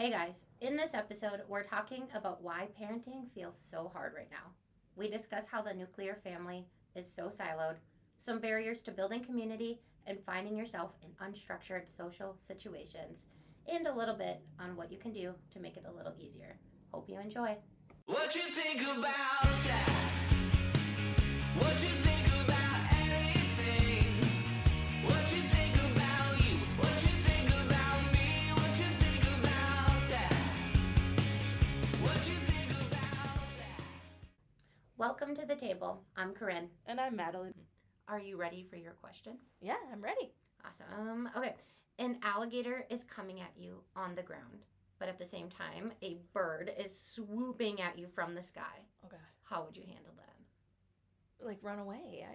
Hey guys, in this episode, we're talking about why parenting feels so hard right now. We discuss how the nuclear family is so siloed, some barriers to building community, and finding yourself in unstructured social situations, and a little bit on what you can do to make it a little easier. Hope you enjoy. What you think about that? What you think about anything? What you think about you? What you think about me? What you think about that? What you think about that? Welcome to the table. I'm Corinne. And I'm Madeline. Are you ready for your question? Yeah, I'm ready. Awesome. Okay. An alligator is coming at you on the ground, but at the same time, a bird is swooping at you from the sky. Oh God. How would you handle that? Like run away.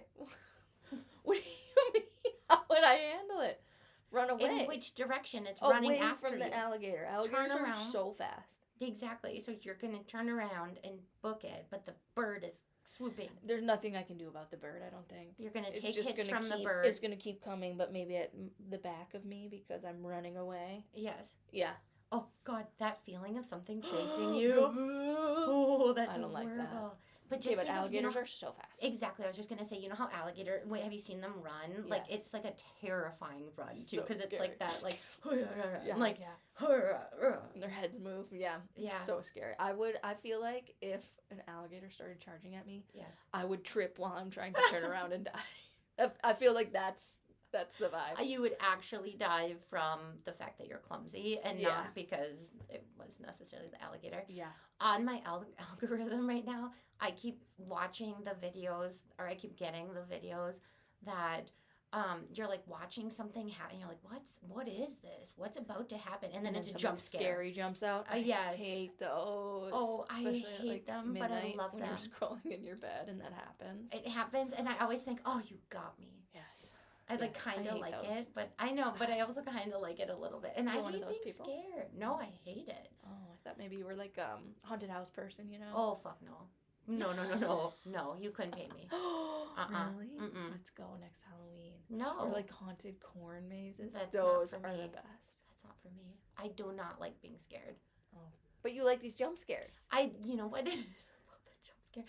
What do you mean? How would I handle it? Run away. In which direction? It's away running after from you. the alligator. Alligators are around. so fast. Exactly. So you're going to turn around and book it, but the bird is swooping. There's nothing I can do about the bird, I don't think. You're going to It's take just hits gonna from the keep- bird. It's going to keep coming, but maybe at the back of me because I'm running away. Yes. Yeah. Oh, God, that feeling of something chasing you. Oh, that's I don't like that. horrible. But Okay, just but think of, alligators are so fast. Exactly. I was just going to say, you know how alligator, wait, have you seen them run? Like, Yes. it's like a terrifying run, too, So because it's scary. like that, like, Yeah, like, yeah. And their heads move. Yeah. Yeah. So scary. I feel like if an alligator started charging at me, yes. I would trip while I'm trying to turn around and die. I feel like that's the vibe. You would actually die from the fact that you're clumsy and Yeah. not because it was necessarily the alligator. Yeah. On my algorithm right now, I keep watching the videos, or I keep getting the videos that you're like watching something happen. You're like, what is this? What's about to happen? And then it's a something jump scare. Scary jumps out. Yes. I hate those. Oh, I Especially hate at, like, them, but I midnight love when them. you're scrolling in your bed and that happens. It happens, and I always think, oh, you got me. Yes. I like Yes, I kind of hate like those. it, but I know, but I also kind of like it a little bit. And I You're one of hate those being people? scared. No, I hate it. Oh, I thought maybe you were like haunted house person, you know? Oh, fuck no. No, you couldn't pay me. Really? Mm-mm. Let's go next Halloween. No. Or like haunted corn mazes. That's Those not for are me. the best. That's not for me. I do not like being scared. But you like these jump scares. You know what it is about the jump scare?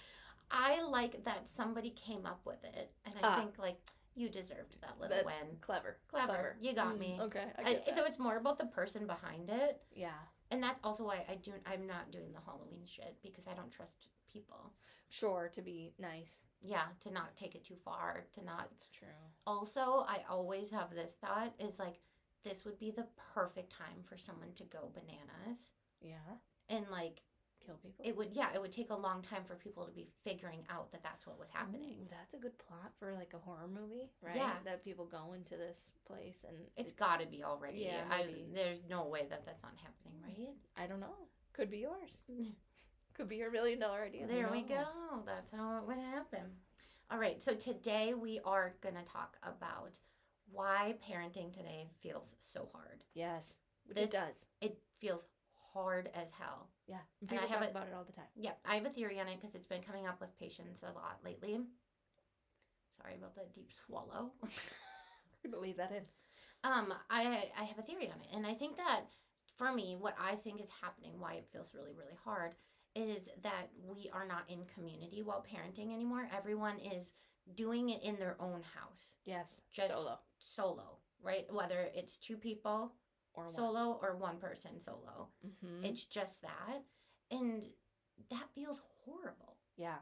I like that somebody came up with it, and I think, like, you deserved that little That's win. Clever. Clever. You got me. Okay. I get that. So it's more about the person behind it. Yeah. And that's also why I'm not doing the Halloween shit, because I don't trust people. Sure, to be nice. Yeah, to not take it too far, to not. It's true. Also, I always have this thought is like, this would be the perfect time for someone to go bananas. Yeah. And like, Kill people. it would take a long time for people to be figuring out that that's what was happening. Ooh, that's a good plot for like a horror movie, right? Yeah. That people go into this place and It's got to be already. Yeah, maybe. There's no way that that's not happening, right? I don't know. Could be yours. Could be your $1 million idea. Who There we knows? go. That's how it would happen. All right. So today we are going to talk about why parenting today feels so hard. Yes. Which This- it does. It feels hard as hell. Yeah. And And I people have talk a- about it all the time. Yeah, I have a theory on it because it's been coming up with patients a lot lately. Sorry about the deep swallow. We're gonna leave that in. I have a theory on it, and I think that for me, what I think is happening, why it feels really, really hard, is that we are not in community while parenting anymore. Everyone is doing it in their own house, Yes. Just- solo. right? Whether it's two people Or solo or one person solo. Mm-hmm. It's just that, and that feels horrible. Yeah.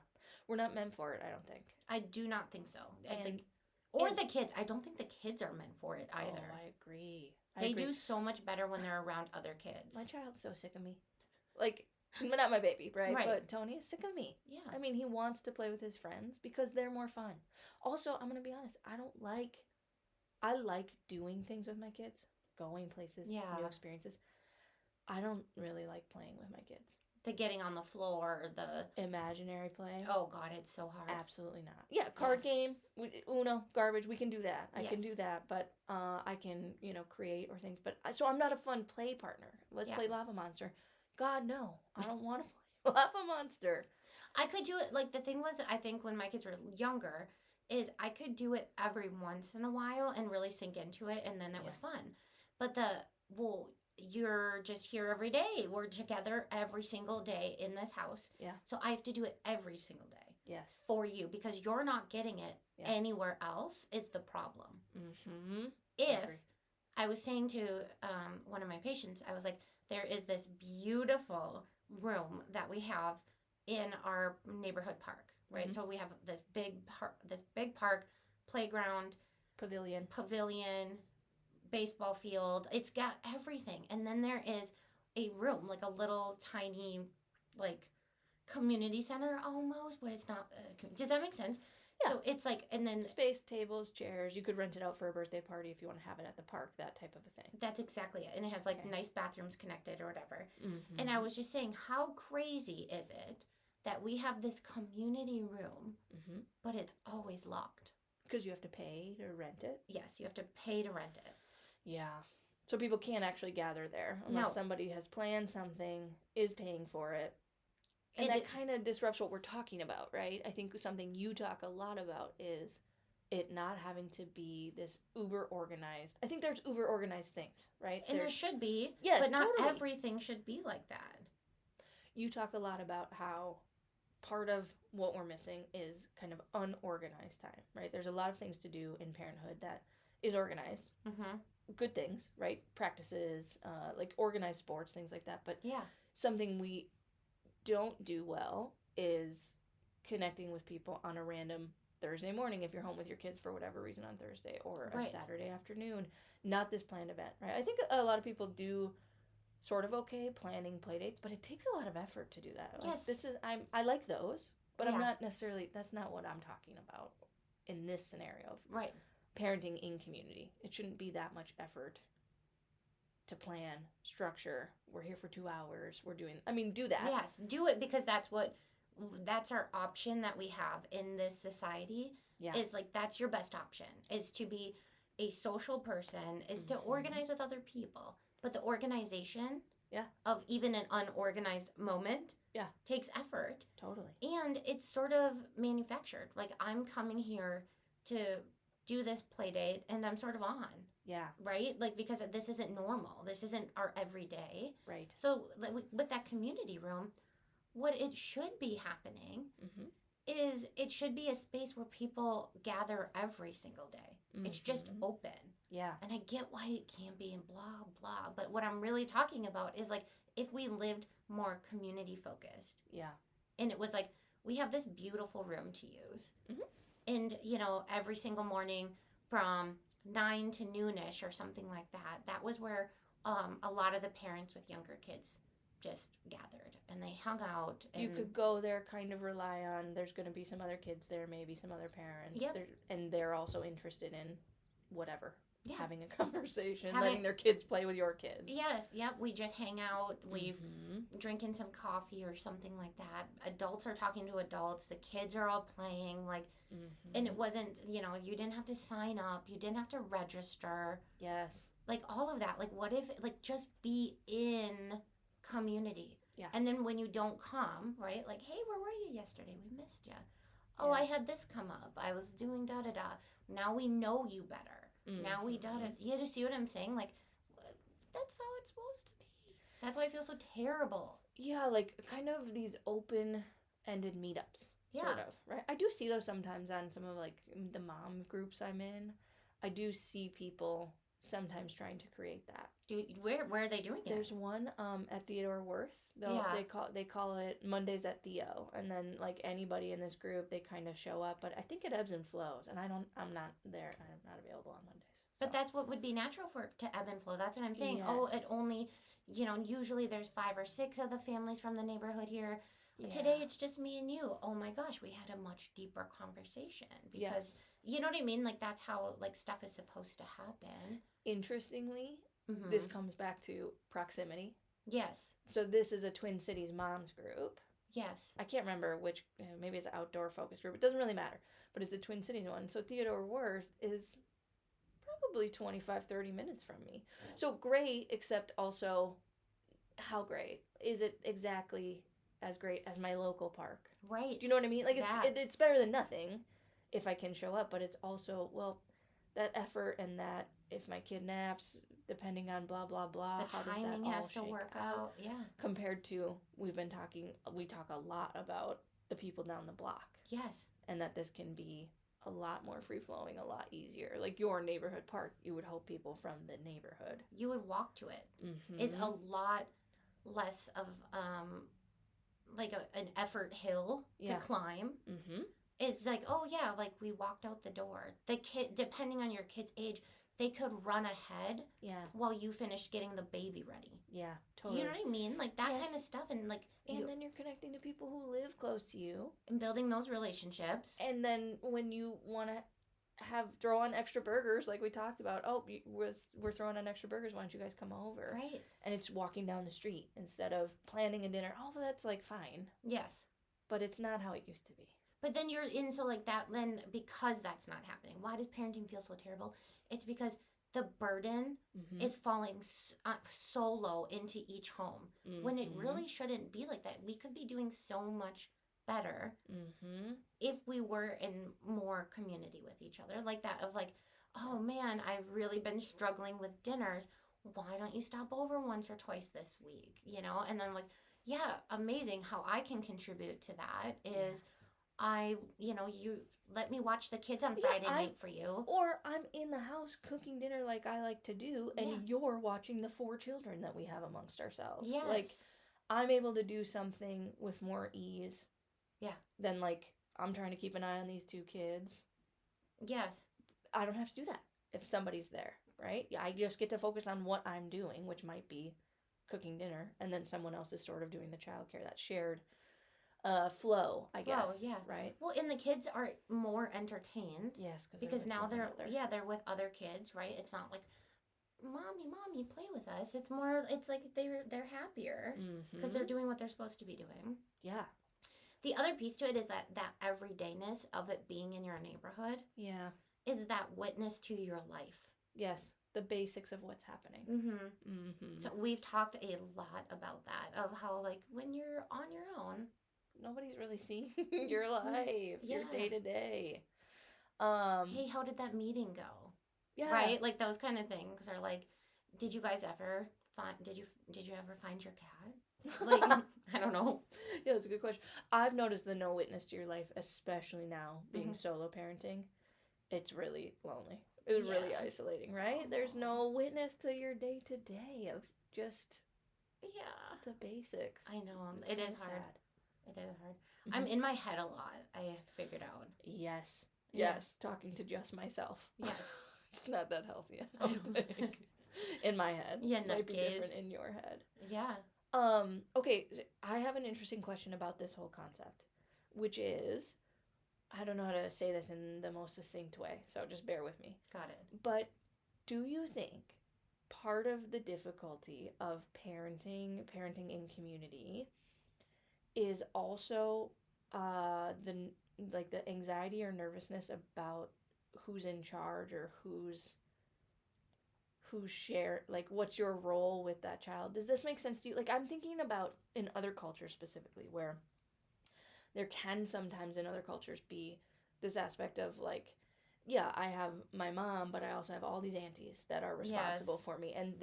We're not meant for it, I don't think. I do not think so. I And- think, or and- the kids. I don't think the kids are meant for it either. Oh, I agree. They do so much better when they're around other kids. My child's so sick of me. Like, but not my baby, right? Right. But Tony is sick of me. Yeah. I mean, he wants to play with his friends because they're more fun. Also, I'm going to be honest, I like doing things with my kids, going places, Yeah. new experiences. I don't really like playing with my kids. The getting on the floor, the Imaginary play. oh god, it's so hard. Absolutely not. Yeah, card Yes. game, Uno, garbage, we can do that. I can Yes. do that, but I can, create or things. But so I'm not a fun play partner. Let's Yeah. play Lava Monster. God, no. I don't want to play Lava Monster. I could do it. Like the thing was, I think when my kids were younger, is I could do it every once in a while and really sink into it, and then that was fun. But you're just here every day. We're together every single day in this house. Yeah. So I have to do it every single day Yes. for you because you're not getting it Yeah. anywhere else is the problem. Mm-hmm. If agree. I was saying to one of my patients, I was like, there is this beautiful room that we have in our neighborhood park, right? Mhm. So we have this big park, playground, Pavilion. baseball field. It's got everything. And then there is a room, like a little tiny, like community center almost, but it's not. Does that make sense? Yeah. So it's like, and then Space, tables, chairs. You could rent it out for a birthday party if you want to have it at the park, that type of a thing. that's exactly it. And it has like Okay. nice bathrooms connected or whatever. Mm-hmm. And I was just saying, how crazy is it that we have this community room, Mm-hmm. but it's always locked? Because you have to pay to rent it. Yes, you have to pay to rent it. Yeah. So people can't actually gather there unless No. somebody has planned something, is paying for it. And It- that kind of disrupts what we're talking about, right? I think something you talk a lot about is it not having to be this uber organized. I think there's uber organized things, right? And there There's- should be, Yes, but not totally. everything should be like that. You talk a lot about how part of what we're missing is kind of unorganized time, right? There's a lot of things to do in parenthood that is organized. Mm-hmm. Good things, right? Practices, like organized sports, things like that. But Yeah. something we don't do well is connecting with people on a random Thursday morning if you're home with your kids for whatever reason on Thursday, or a Right. Saturday afternoon, not this planned event, right? I think a lot of people do sort of okay planning play dates, but it takes a lot of effort to do that. Like, Yes. I like those, but I'm Yeah. not necessarily, that's not what I'm talking about in this scenario of Right. parenting in community. It shouldn't be that much effort to plan, structure. We're here for 2 hours. Do that. Yes, do it because that's our option that we have in this society. Yeah. Is like that's your best option is to be a social person, is to Mhm. organize with other people. But the organization Yeah. of even an unorganized moment Yeah. takes effort. Totally. And it's sort of manufactured. Like I'm coming here to do this play date and I'm sort of on, Yeah. right? Like because this isn't normal. This isn't our everyday. Right. So like, with that community room, what it should be happening Mm-hmm. is it should be a space where people gather every single day. It's just Mhm. open. Yeah. And I get why it can't be and blah blah. But what I'm really talking about is like if we lived more community focused Yeah. and it was like we have this beautiful room to use. Mhm. And every single morning from 9 to noonish or something like that, that was where a lot of the parents with younger kids just gathered and they hung out and You could go there, kind of rely on there's going to be some other kids there, maybe some other parents. Yep. And they're also interested in whatever. Yeah. Having a conversation, Having- letting their kids play with your kids. Yes, yep, we just hang out, we Mhm. drinking some coffee or something like that. Adults are talking to adults, the kids are all playing like Mhm. and it wasn't, you didn't have to sign up, you didn't have to register, Yes. like all of that. Like what if like just be in community. Yeah. And then when you don't come, right? Like, hey, where were you yesterday? We missed you. Oh, I Yes. had this come up. I was doing da da da. Now we know you better. Now we da da. Mhm. You just see what I'm saying? Like, that's how it's supposed to be. That's why I feel so terrible. Yeah, like kind of these open-ended meetups, sort Yeah. of, right? I do see those sometimes on some of like the mom groups I'm in. I do see people sometimes trying to create that. Where are they doing it? There's one at Theodore Worth. Yeah. They call it Mondays at Theo, and then like anybody in this group, they kind of show up. But I think it ebbs and flows, and I'm not there. I'm not available on Mondays. But so. that's what would be natural for it to ebb and flow. That's what I'm saying. Oh, it Yes. only, usually there's 5 or 6 of the families from the neighborhood here. Today Yeah. it's just me and you. Oh my gosh, we had a much deeper conversation because Yes. you know what I mean? Like that's how like stuff is supposed to happen. Interestingly, Mhm. this comes back to proximity. Yes. So this is a Twin Cities moms group. Yes. I can't remember which, maybe it's an outdoor focus group. It doesn't really matter. But it's the Twin Cities one. So Theodore Worth is probably 25, 30 minutes from me. So great, except also how great? Is it exactly as great as my local park? Right. Do you know what I mean? Like That. it's better than nothing if I can show up, but it's also, well, that effort and that if my kid naps, depending on blah blah blah. The how does timing that all has to shake work out. Yeah. Compared to we talk a lot about the people down the block, Yes. and that this can be a lot more free flowing, a lot easier. Like your neighborhood park, you would hope people from the neighborhood. You would walk to it. Mm-hmm. Is a lot less of like an effort hill to Yeah. climb. Mm-hmm. Is like, oh yeah, like we walked out the door. The kid, depending on your kid's age, they could run ahead Yeah. while you finished getting the baby ready. Yeah. Totally. You know what I mean? Like that Yes. kind of stuff, and like And then you're connecting to people who live close to you. and building those relationships. And then when you want to throw on extra burgers, like we talked about, we're throwing on extra burgers, why don't you guys come over? Right. And it's walking down the street instead of planning a dinner. All of that's like fine, Yes. but it's not how it used to be. But then you're into like that, then because that's not happening. Why does parenting feel so terrible? It's because the burden Mm-hmm. is falling so low into each home when it Mhm. really shouldn't be like that. We could be doing so much better Mm-hmm. if we were in more community with each other, like that of like, oh man, I've really been struggling with dinners. Why don't you stop over once or twice this week? You know, and then I'm like, yeah, amazing. How I can contribute to that is you let me watch the kids on Yeah, Friday night for you. Or I'm in the house cooking dinner like I like to do, and Yeah. you're watching the 4 children that we have amongst ourselves. Yes. Like, I'm able to do something with more ease. Yeah. Than like I'm trying to keep an eye on these 2 kids. Yes. I don't have to do that if somebody's there, right? I just get to focus on what I'm doing, which might be cooking dinner, and then someone else is sort of doing the childcare, that shared flow, I guess. Yeah. Right? Well, and the kids are more entertained Yes, because with now one they're another. they're with other kids, right? It's not like mommy play with us. It's more, it's like they're happier because Mhm. they're doing what they're supposed to be doing. Yeah. The other piece to it is that everydayness of it being in your neighborhood Yeah. is that witness to your life. Yes. The basics of what's happening. Mm-hmm. Mm-hmm. So we've talked a lot about that, of how like when you're on your own. Nobody's really seeing your life, your Yeah. day to day. Hey, how did that meeting go? Yeah. Right? Like those kind of things are like, did you guys ever did you ever find your cat? Like, I don't know. Yeah, that's a good question. I've noticed the no witness to your life, especially now being Mhm. solo parenting. It's really lonely. It's really Yeah. isolating, right? There's no witness to your day to day of just Yeah. the basics. I know. It's It kind is of hard. sad. It is hard. Mhm. I'm in my head a lot, I have figured out. Yes. Yeah. Yes. Talking to just myself. Yes. It's not that healthy, I don't think. In my head. Yeah, Might be different nutcase. in your head. Yeah. Okay, I have an interesting question about this whole concept, which is, I don't know how to say this in the most succinct way, so just bear with me. Got it. But do you think part of the difficulty of parenting in community is also the anxiety or nervousness about who's in charge or who's share, like what's your role with that child? Does this make sense to you? Like I'm thinking about in other cultures specifically where there can sometimes in other cultures be this aspect of like, yeah, I have my mom, but I also have all these aunties that are responsible Yes. for me, and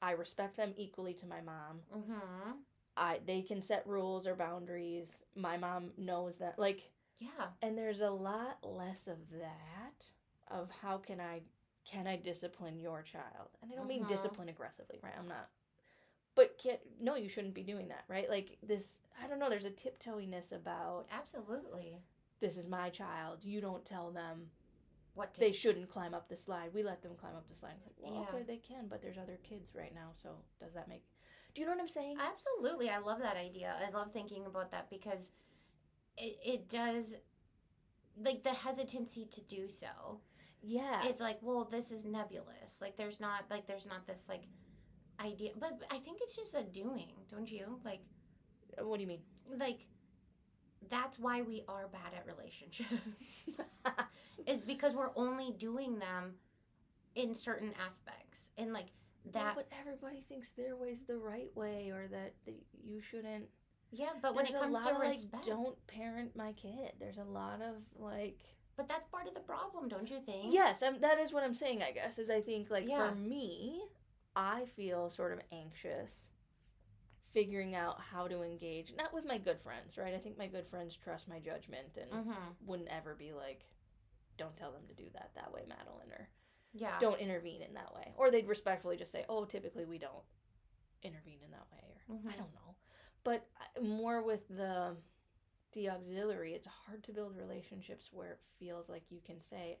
I respect them equally to my mom. Mm-hmm. They can set rules or boundaries. My mom knows that, like, Yeah. and there's a lot less of that, of how can I discipline your child? And I don't mean Mhm. discipline aggressively, right? I'm not. But no, you shouldn't be doing that, right? Like this, I don't know, there's a tiptoeiness about Absolutely. this is my child. You don't tell them What to they shouldn't climb up the slide. We let them climb up the slide. It's like, well, Yeah. okay, they can, but there's other kids right now, so does that make... Do you know what I'm saying? Absolutely. I love that idea. I love thinking about that because it does, like the hesitancy to do so. Yeah. It's like, well, this is nebulous. Like there's not this like idea, but I think it's just a doing, don't you? Like What do you mean? that's why we are bad at relationships. Is because we're only doing them in certain aspects. And like Yeah, that but everybody thinks their way's the right way, or that you shouldn't... yeah, but when it There's a comes lot to of, like, respect. don't parent my kid. There's a lot of like... But that's part of the problem, don't you think? Yes, that is what I'm saying, I guess, is I think, like, Yeah. for me, I feel sort of anxious figuring out how to engage, not with my good friends, right? I think my good friends trust my judgment and wouldn't ever be like, don't tell them to do that way, Madeline, or Yeah. don't intervene in that way. Or they'd respectfully just say, oh, typically we don't intervene in that way, or I don't know. But more with the auxiliary, it's hard to build relationships where it feels like you can say,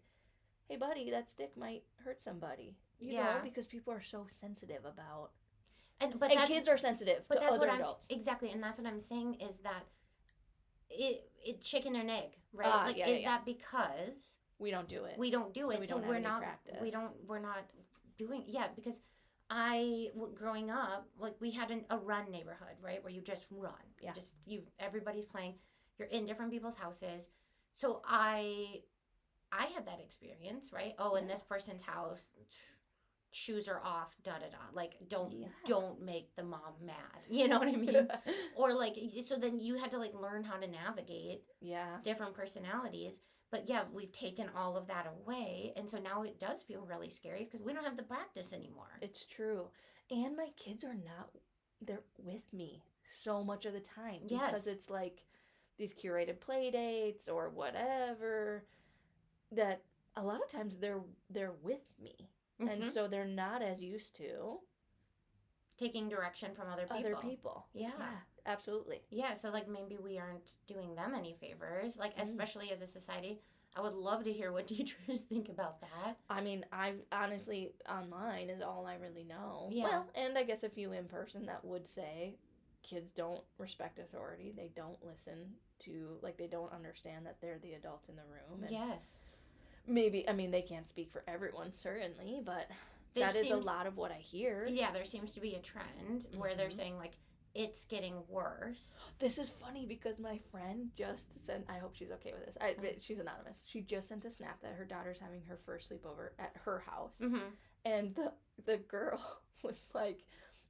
hey, buddy, that stick might hurt somebody. You know, because people are so sensitive about... And kids are sensitive to other adults. Exactly, and that's what I'm saying is that it chicken and egg, right? Is that because we don't do it? We don't do it, so we're not practice. We're not doing because growing up, like we had a run neighborhood, right, where you just run. Everybody's playing. You're in different people's houses. So I had that experience, right? Oh, in this person's house, shoes are off, like don't make the mom mad, you know what I mean? Or like, so then you had to like learn how to navigate different personalities. But we've taken all of that away, and so now it does feel really scary because we don't have the practice anymore. It's true. And my kids are not, they're with me so much of the time because it's like these curated play dates or whatever, that a lot of times they're with me. And so they're not as used to taking direction from other people. Yeah, absolutely. Yeah, so like maybe we aren't doing them any favors, like especially as a society. I would love to hear what teachers think about that. I mean, I honestly, online is all I really know. Yeah. Well, and I guess a few in person that would say kids don't respect authority. They don't listen to, like, they don't understand that they're the adult in the room. And maybe, I mean, they can't speak for everyone, certainly, but that is a lot of what I hear. Yeah, there seems to be a trend where they're saying, like, it's getting worse. This is funny because my friend just sent, I hope she's okay with this. She's anonymous. She just sent a snap that her daughter's having her first sleepover at her house. And the girl was like,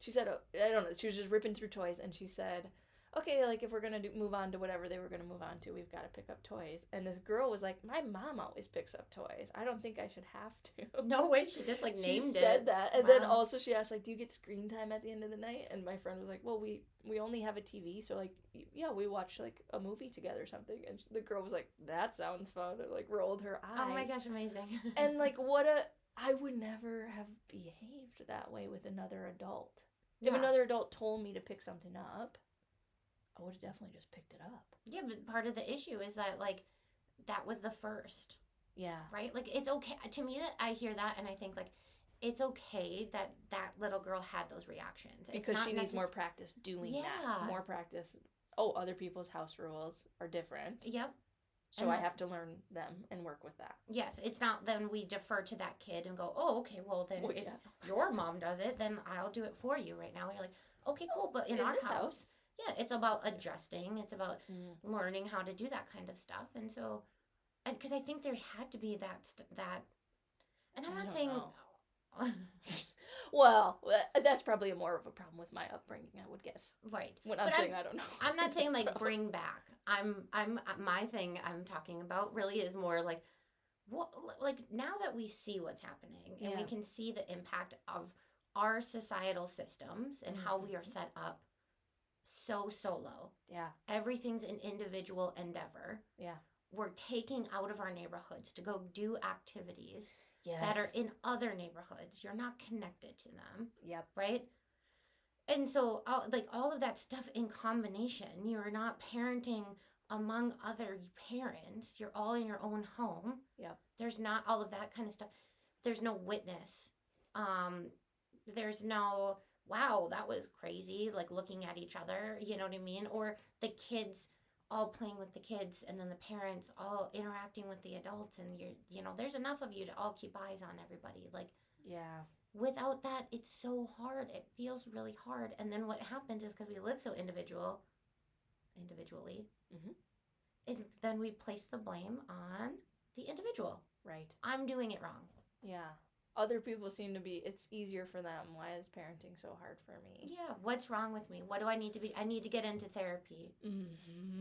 she said, I don't know, she was just ripping through toys, and she said, okay, like, if we're going to move on to whatever they were going to move on to, we've got to pick up toys. And this girl was like, my mom always picks up toys. I don't think I should have to. No way, she just, like, named it. She said that. And then also she asked, like, do you get screen time at the end of the night? And my friend was like, well, we only have a TV, so, like, we watch, like, a movie together or something. And the girl was like, that sounds fun. And, like, rolled her eyes. Oh, my gosh, amazing. And, like, I would never have behaved that way with another adult. If another adult told me to pick something up, I would have definitely just picked it up. Yeah, but part of the issue is that, like, that was the first. Yeah. Right? Like, it's okay. To me, I hear that and I think, like, it's okay that little girl had those reactions. Because she needs more practice doing that. More practice. Oh, other people's house rules are different. Yep. So I have to learn them and work with that. Yes. It's not then we defer to that kid and go, oh, okay, well, then if your mom does it, then I'll do it for you right now. And you're like, okay, cool. But in our house, it's about adjusting. It's about learning how to do that kind of stuff. And so, because I think there had to be that, and I'm not saying... Well, that's probably more of a problem with my upbringing, I would guess. Right. When I'm saying I don't know. I'm not saying like bring back. My thing I'm talking about really is more like what, like now that we see what's happening and we can see the impact of our societal systems and how we are set up so solo. Yeah. Everything's an individual endeavor. Yeah. We're taking out of our neighborhoods to go do activities that are in other neighborhoods. You're not connected to them. Yep. Right? And so, like, all of that stuff in combination, you're not parenting among other parents. You're all in your own home. Yep. There's not all of that kind of stuff. There's no witness. There's no, wow, that was crazy, like, looking at each other, you know what I mean? Or the kids all playing with the kids and then the parents all interacting with the adults, and there's enough of you to all keep eyes on everybody. Like, without that, it's so hard. It feels really hard. And then what happens is, because we live so individually, is then we place the blame on the individual. Right. I'm doing it wrong. Yeah. Other people seem to be, it's easier for them. Why is parenting so hard for me? Yeah, what's wrong with me? What do I need to be? I need to get into therapy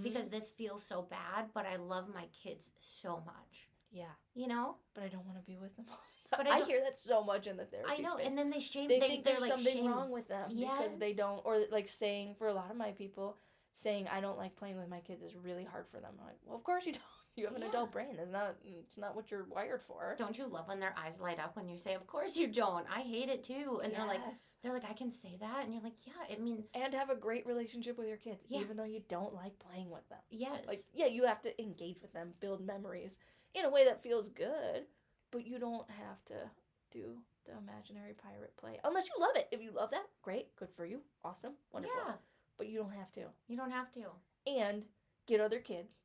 because this feels so bad, but I love my kids so much. Yeah. You know? But I don't want to be with them all But I don't- hear that so much in the therapy I know, space. and then they shame. They think they're there's like something shame. wrong with them because they Yes. don't, or like saying, for a lot of my people, saying I don't like playing with my kids is really hard for them. I'm like, well, of course you don't. You have an Yeah. adult brain. It's not what you're wired for. Don't you love when their eyes light up when you say, "Of course you don't. I hate it too." And Yes. they're like, "I can say that," and you're like, "Yeah." I mean, And have a great relationship with your kids, Yeah. even though you don't like playing with them. yes. Like, yeah, you have to engage with them, build memories in a way that feels good, but you don't have to do the imaginary pirate play unless you love it. If you love that, great, good for you, awesome, wonderful. Yeah. But you don't have to. You don't have to. And get other kids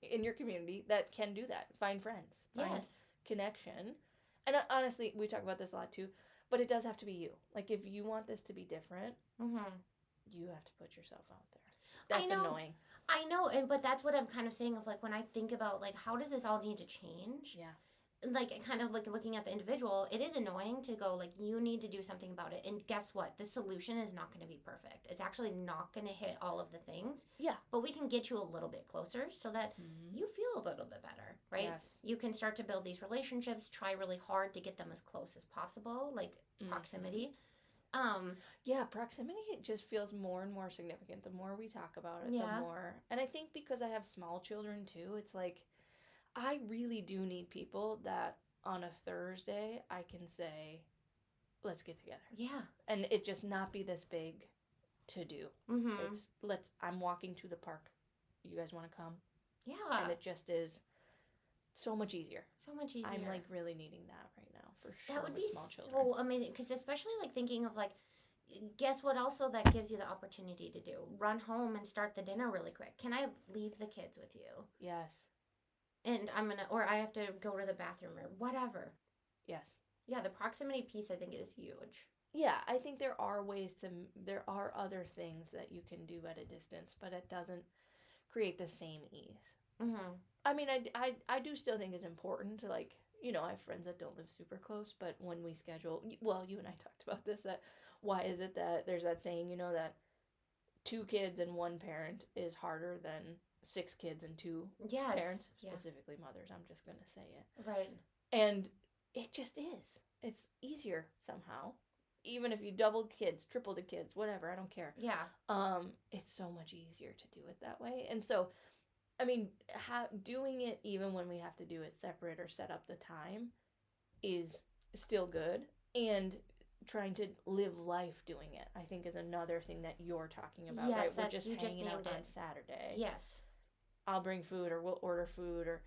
in your community that can do that. Find friends. Find Yes. connection. And honestly, we talk about this a lot too, but it does have to be you. Like, if you want this to be different, Mm-hmm. you have to put yourself out there. That's know. annoying. I know, but that's what I'm kind of saying of like when I think about like how does this all need to change? Yeah. Like kind of like looking at the individual, it is annoying to go like you need to do something about it. And guess what? The solution is not going to be perfect. It's actually not going to hit all of the things. Yeah. But we can get you a little bit closer so that Mhm. you feel a little bit better, right? Yes. You can start to build these relationships, try really hard to get them as close as possible, like Mhm. proximity. Yeah, proximity just feels more and more significant the more we talk about it, Yeah. the more. And I think because I have small children too, it's like I really do need people that on a Thursday I can say, let's get together. Yeah. And it just not be this big to do. Mm-hmm. I'm walking to the park. You guys want to come? Yeah. And it just is so much easier. So much easier. I'm like really needing that right now for sure that would with be small children. so amazing because especially like thinking of like guess what also that gives you the opportunity to do run home and start the dinner really quick. Can I leave the kids with you Yes. and or I have to go to the bathroom or whatever. Yes. Yeah, the proximity piece I think is huge. Yeah, I think there are other things that you can do at a distance, but it doesn't create the same ease. Mm-hmm. I mean, I do still think it's important to like, I have friends that don't live super close, but when we schedule, well, you and I talked about this, that why is it that there's that saying, that 2 kids and 1 parent is harder than 6 kids and 2 Yes. parents, Yeah. specifically mothers, I'm just going to say it. Right. And it just is. It's easier somehow. Even if you double kids, triple the kids, whatever, I don't care. Yeah. It's so much easier to do it that way. And so, I mean, doing it even when we have to do it separate or set up the time is still good. And trying to live life doing it, I think, is another thing that you're talking about, Yes, right? We're that's- just you just hanging out named on it. Saturday. Yes. I'll bring food or we'll order food, or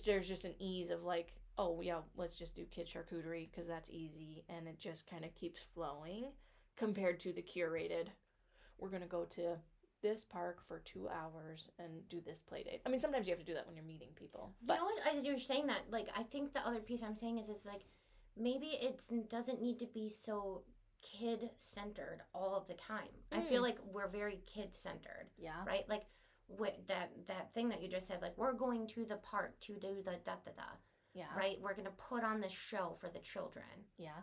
there's just an ease of like, oh yeah, let's just do kid charcuterie because that's easy, and it just kind of keeps flowing compared to the curated, we're going to go to this park for 2 hours and do this play date. I mean, sometimes you have to do that when you're meeting people. But you know what? As you're saying that, like, I think the other piece I'm saying is like, maybe it doesn't need to be so kid centered all of the time. I feel like we're very kid centered, yeah. right? Like, with that thing that you just said, like, we're going to the park to do the da-da-da, Yeah. right? We're going to put on this show for the children. Yeah.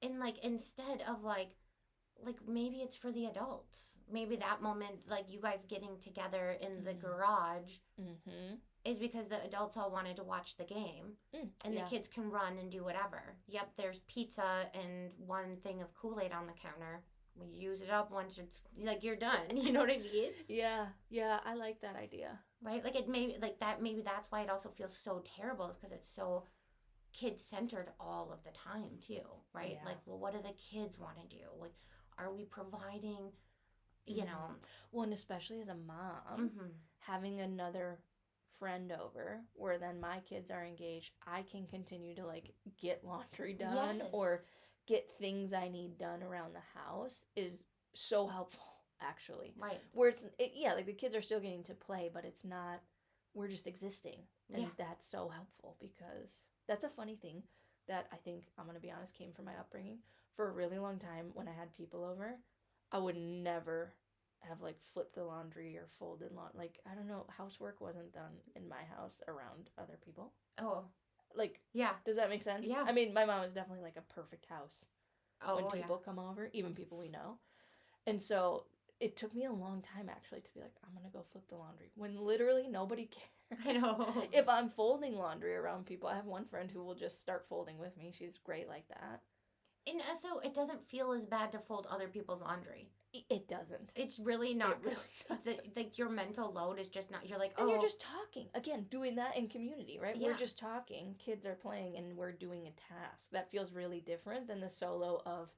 And, like, instead of, like, maybe it's for the adults. Maybe that moment, like, you guys getting together in the Mhm. garage Mm-hmm. is because the adults all wanted to watch the game and yeah. the kids can run and do whatever. Yep, there's pizza and 1 thing of Kool-Aid on the counter. We use it up once it's like you're done. You know what I mean? Yeah. Yeah. I like that idea. Right? Like it maybe like that maybe that's why it also feels so terrible is because it's so kid centered all of the time too, right? Yeah. Like, well, what do the kids want to do? Like, are we providing, you know? Well, and especially as a mom, Mm-hmm. having another friend over where then my kids are engaged, I can continue to like get laundry done Yes. or get things I need done around the house is so helpful, actually. Right. Where like the kids are still getting to play, but it's not, we're just existing. And Yeah. that's so helpful because that's a funny thing that I think, I'm going to be honest, came from my upbringing. For a really long time, when I had people over, I would never have like flipped the laundry or folded laundry. Like, I don't know, housework wasn't done in my house around other people. Oh, Like, yeah. does that make sense? Yeah. I mean, my mom was definitely like a perfect house Oh, when yeah. people come over, even people we know. And so it took me a long time actually to be like, I'm gonna go flip the laundry when literally nobody cares. I know. If I'm folding laundry around people, I have one friend who will just start folding with me. She's great like that. And so it doesn't feel as bad to fold other people's laundry. It doesn't. It's really not. It really 'Cause like your mental load is just not. You're like, And oh, you're just talking. Again, doing that in community, right? Yeah. We're just talking. Kids are playing and we're doing a task. That feels really different than the solo of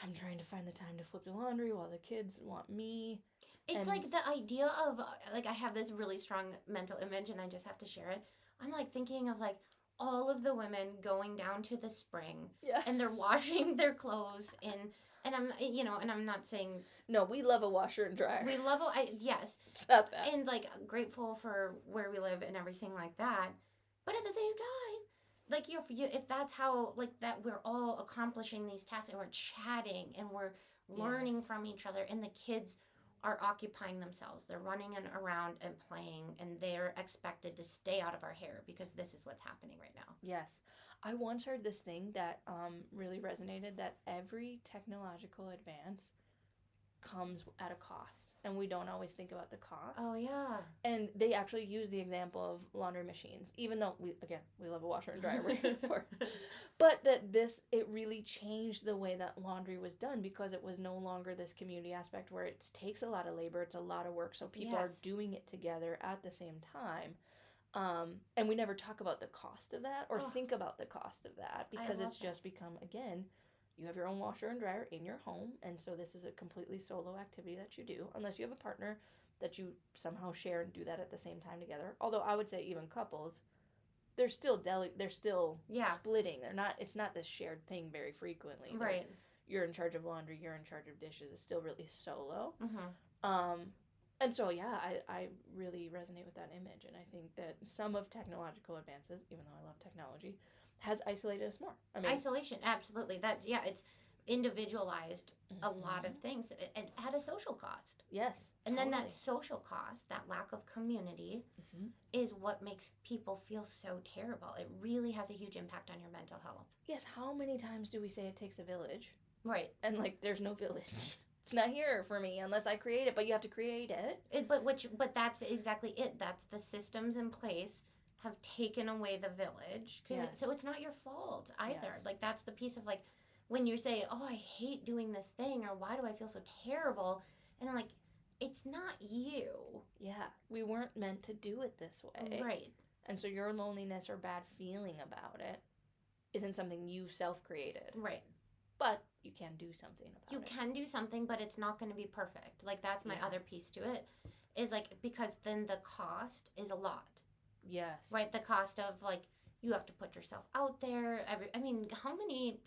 I'm trying to find the time to flip the laundry while the kids want me. It's And- like the idea of like I have this really strong mental image and I just have to share it. I'm like thinking of like all of the women going down to the spring Yeah. and they're washing their clothes and I'm and I'm not saying No, we love a washer and dryer. we love yes It's not that. and like grateful for where we live and everything like that, but at the same time, like if that's how like that we're all accomplishing these tasks and we're chatting and we're learning Yes. from each other and the kids are occupying themselves, they're running around and playing and they're expected to stay out of our hair because this is what's happening right now. Yes. I once heard this thing that really resonated, that every technological advance comes at a cost. And we don't always think about the cost. Oh yeah. And they actually use the example of laundry machines, even though we love a washer and dryer. We're here for it. But it really changed the way that laundry was done because it was no longer this community aspect where it takes a lot of labor, it's a lot of work, so people are Yes. doing it together at the same time. And we never talk about the cost of that or Oh. think about the cost of that because love it's that. just become, again, you have your own washer and dryer in your home, and so this is a completely solo activity that you do, unless you have a partner that you somehow share and do that at the same time together. Although I would say even couples, they're still Yeah. splitting. It's not this shared thing very frequently. Right. You're in charge of laundry, you're in charge of dishes. It's still really solo. Mm-hmm. And so yeah, I really resonate with that image, and I think that some of technological advances, even though I love technology, has isolated us more. I mean, Isolation, absolutely. That's it's individualized a lot of things and at a social cost. yes, And then that totally. social cost, that lack of community, Mhm. is what makes people feel so terrible. It really has a huge impact on your mental health. Yes, how many times do we say it takes a village? Right. And like there's no village. It's not here for me unless I create it, but you have to create it. But that's exactly it. That's the systems in place have taken away the village. So Yes. it's not your fault either. Yes. Like that's the piece of like when you say, "Oh, I hate doing this thing," or "Why do I feel so terrible?" And I'm like, it's not you. Yeah, we weren't meant to do it this way. Right. And so your loneliness or bad feeling about it isn't something you self-created, Right. but you can do something about You it. can do something, but it's not going to be perfect. Like that's my Yeah. other piece to it is like because then the cost is a lot. Yes. Right? The cost of like you have to put yourself out there. I mean, how many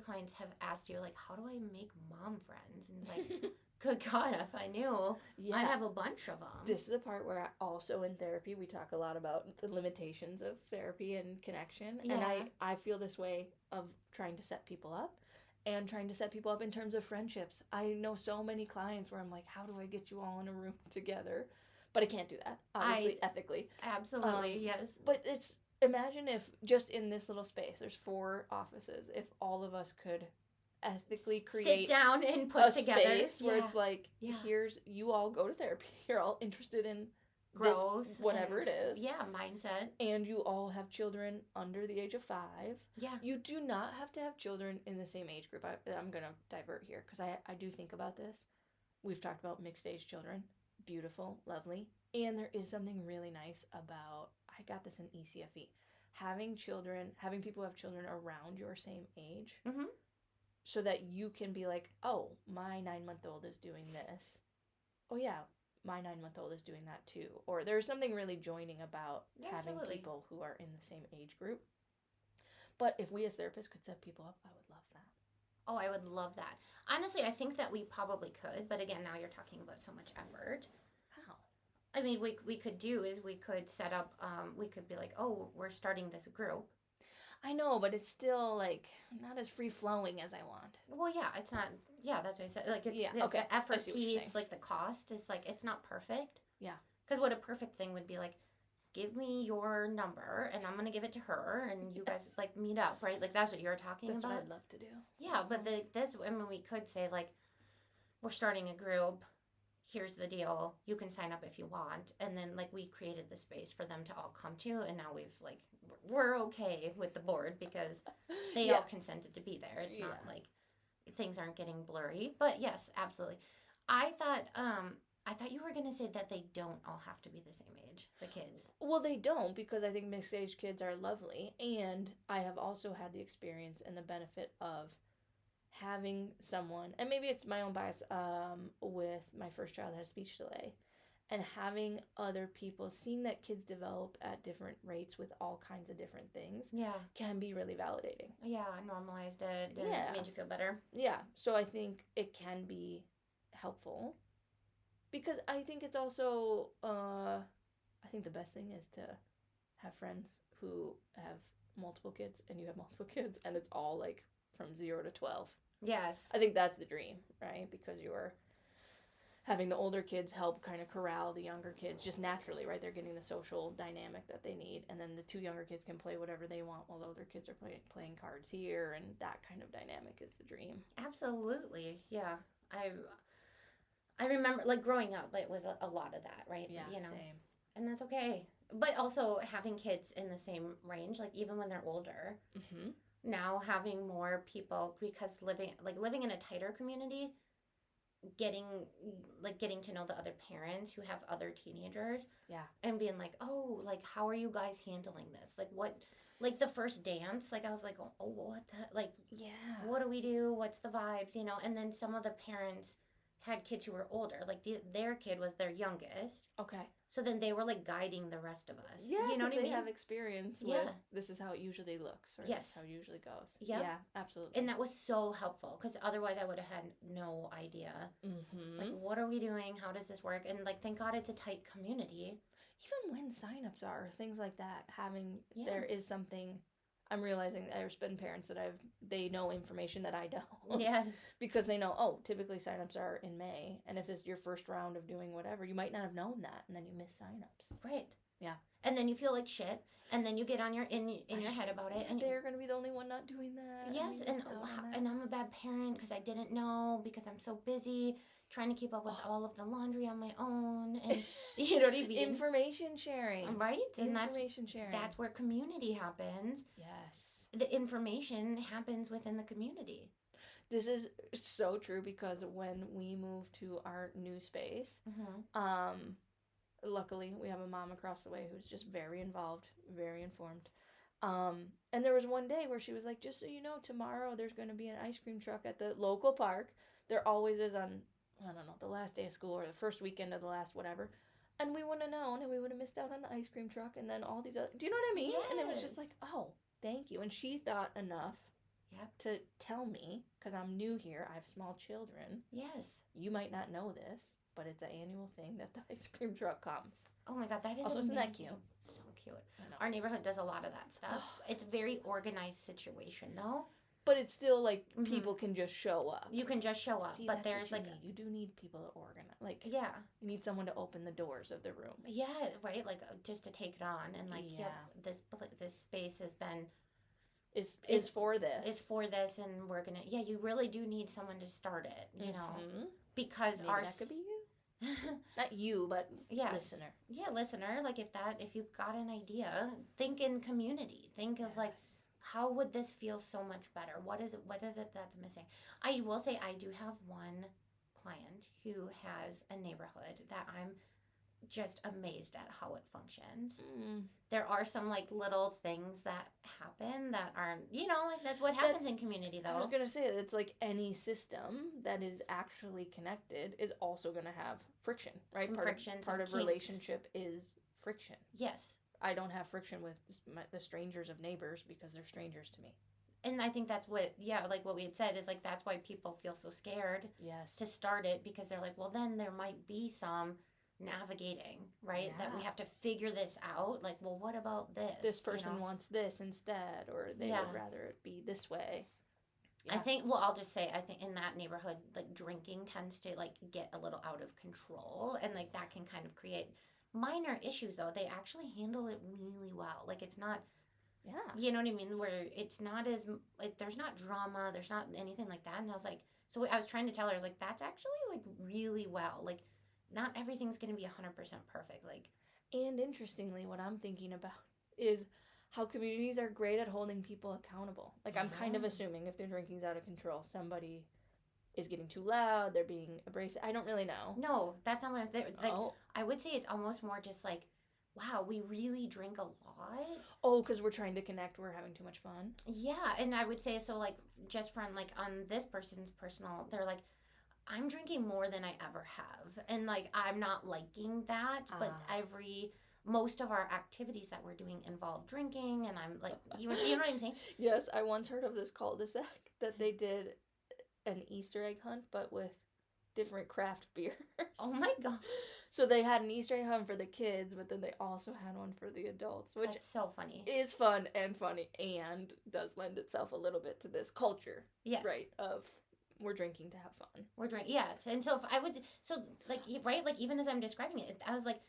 clients have asked you like, how do I make mom friends? And it's like, good God, if I knew, Yeah. I'd have a bunch of them. This is a part where also in therapy we talk a lot about the limitations of therapy and connection. And Yeah. I feel this way of trying to set people up and trying to set people up in terms of friendships. I know so many clients where I'm like, how do I get you all in a room together? But I can't do that, obviously, ethically. Absolutely, yes. But it's, imagine if just in this little space, there's 4 offices, if all of us could ethically create Sit down and a put together. space where it's like, Yeah. here's, you all go to therapy, you're all interested in growth, this, whatever and- it is. Yeah, mindset. And you all have children under the age of 5. Yeah. You do not have to have children in the same age group. I'm going to divert here because I do think about this. We've talked about mixed age children. Beautiful, lovely. And there is something really nice about, I got this in ECFE, having people who have children around your same age, Mhm. so that you can be like, oh, my 9-month-old is doing this. Oh yeah, my 9-month-old is doing that too. Or there's something really joining about having Absolutely. people who are in the same age group. But if we as therapists could set people up, I would love that. Oh, I would love that. Honestly, I think that we probably could, but again, now you're talking about so much effort. How? I mean, we could do is we could set up, we could be like, oh, we're starting this group. I know, but it's still like not as free flowing as I want. Well, yeah, it's not, yeah, that's what I said. Like, it's Yeah, the, okay, the I effort see what you're piece, saying. like the cost is like, it's not perfect. Yeah. Because what a perfect thing would be like, give me your number and I'm going to give it to her and you guys Yes. like meet up, right? Like, that's what you're talking That's about. what I'd love to do. Yeah, but this, I mean, we could say like, we're starting a group. Here's the deal. You can sign up if you want. And then like we created the space for them to all come to, and now we've like we're okay with the board because they Yeah. all consented to be there. It's not Yeah. like things aren't getting blurry. But yes, absolutely. I thought you were gonna say that they don't all have to be the same age, the kids. Well, they don't, because I think mixed age kids are lovely, and I have also had the experience and the benefit of having someone, and maybe it's my own bias, with my first child that has speech delay, and having other people, seeing that kids develop at different rates with all kinds of different things Yeah. can be really validating. Yeah, I normalized it and Yeah. it made you feel better. Yeah, so I think it can be helpful, because I think it's also, I think the best thing is to have friends who have multiple kids and you have multiple kids, and it's all like from 0 to 12. Yes. I think that's the dream, right? Because you're having the older kids help kind of corral the younger kids just naturally, right? They're getting the social dynamic that they need, and then the two younger kids can play whatever they want while the older kids are playing cards here, and that kind of dynamic is the dream. Absolutely. Yeah. I remember like growing up it was a lot of that, right? Yeah, You know. same. And that's okay. But also having kids in the same range, like even when they're older, Mm-hmm. now having more people because living in a tighter community, getting to know the other parents who have other teenagers. Yeah. And being like, oh, like how are you guys handling this? Like what like the first dance, like I was like, oh what the like Yeah. what do we do? What's the vibes? You know, and then some of the parents had kids who were older. Like their kid was their youngest. Okay. So then they were like guiding the rest of us. Yeah, you know what I they mean? have experience with Yeah. this is how it usually looks, or Yes. this is how it usually goes. Yep. Yeah, absolutely. And that was so helpful because otherwise I would have had no idea. Mm-hmm. Like, what are we doing? How does this work? And like, thank God it's a tight community. Even when signups are things like that, having Yeah. there is something. I'm realizing there's been parents that they know information that I don't. Yeah. Because they know, oh, typically signups are in May, and if it's your first round of doing whatever, you might not have known that, and then you miss signups. Right. Yeah. And then you feel like shit, and then you get on your in your head about it, and They're gonna be the only one not doing that. yes, you and missed out on that. and I'm a bad parent because I didn't know because I'm so busy trying to keep up with all of the laundry on my own, and you know what I mean. Information sharing. Right, and Information sharing. that's where community happens. Yes. The information happens within the community. This is so true, because when we moved to our new space, Mm-hmm. luckily we have a mom across the way who's just very involved, very informed. And there was one day where she was like, just so you know, tomorrow there's going to be an ice cream truck at the local park. There always is on, I don't know, the last day of school or the first weekend of the last whatever. And we wouldn't have known, and we would have missed out on the ice cream truck, and then all these other, do you know what I mean? And it was just Yes. like, oh, thank you. And she thought enough Yep. to tell me, because I'm new here, I have small children. Yes. You might not know this, but it's an annual thing that the ice cream truck comes. Oh my God, that is Also, isn't that amazing. cute? So cute. I know. Our neighborhood does a lot of that stuff. It's a very organized situation, though. But it's still like Mhm. people can just show up. You can just show up, See, but that's there's what like, you do need people to organize. Like, yeah, you need someone to open the doors of the room. yeah, right. Like just to take it on, and like, Yeah. yep, this space has been Is for this. is for this, and we're gonna. Yeah, you really do need someone to start it, you know, Mhm. because Maybe our that could be you. Not you, but yes, listener. yeah, listener. Like if you've got an idea, think in community. Think of like, Yes. how would this feel so much better? What is it that's missing? I will say I do have one client who has a neighborhood that I'm just amazed at how it functions. Mm. There are some like little things that happen that aren't, like that's what happens That's- in community I was though. gonna say it's like any system that is actually connected is also gonna have friction, right? Some part friction, of, some part of kinks. relationship is friction. Yes. I don't have friction with the strangers of neighbors because they're strangers to me. And I think that's what, like what we had said is like that's why people feel so scared Yes. to start it because they're like, well, then there might be some navigating, right? That we Yeah. have to figure this out. Like, well, what about this? This you person know? wants this instead, or they Yeah. would rather it be this way. I Yeah. think, well, I'll just say, I think in that neighborhood, like drinking tends to like get a little out of control, and like that can kind of create minor issues. Though they actually handle it really well. Like it's not, Yeah. you know what I mean? Where it's not as like there's not drama, there's not anything like that. And I was like, So I was trying to tell her, I was like, that's actually like really well. Like, not everything's going to be 100% perfect. Like, And interestingly, what I'm thinking about is how communities are great at holding people accountable. Like, I'm kind of Yeah. assuming if their drinking's out of control, somebody is getting too loud, they're being abrasive. I don't really know. no, that's not what I'm saying. Like, Oh, I would say it's almost more just like, wow, we really drink a lot. oh, because we're trying to connect, we're having too much fun. Yeah, and I would say so like just from like on this person's personal, they're like, I'm drinking more than I ever have. And like I'm not liking that, but Ah. most of our activities that we're doing involve drinking and I'm like you know what I'm saying? Yes, I once heard of this cul-de-sac that they did an Easter egg hunt, but with different craft beers. Oh my gosh. So they had an Easter egg hunt for the kids, but then they also had one for the adults, which That's so funny. is fun and funny and does lend itself a little bit to this culture, Yes. right? Of we're drinking to have fun. We're drinking. Yeah. And so if I would so like right like even as I'm describing it, I was like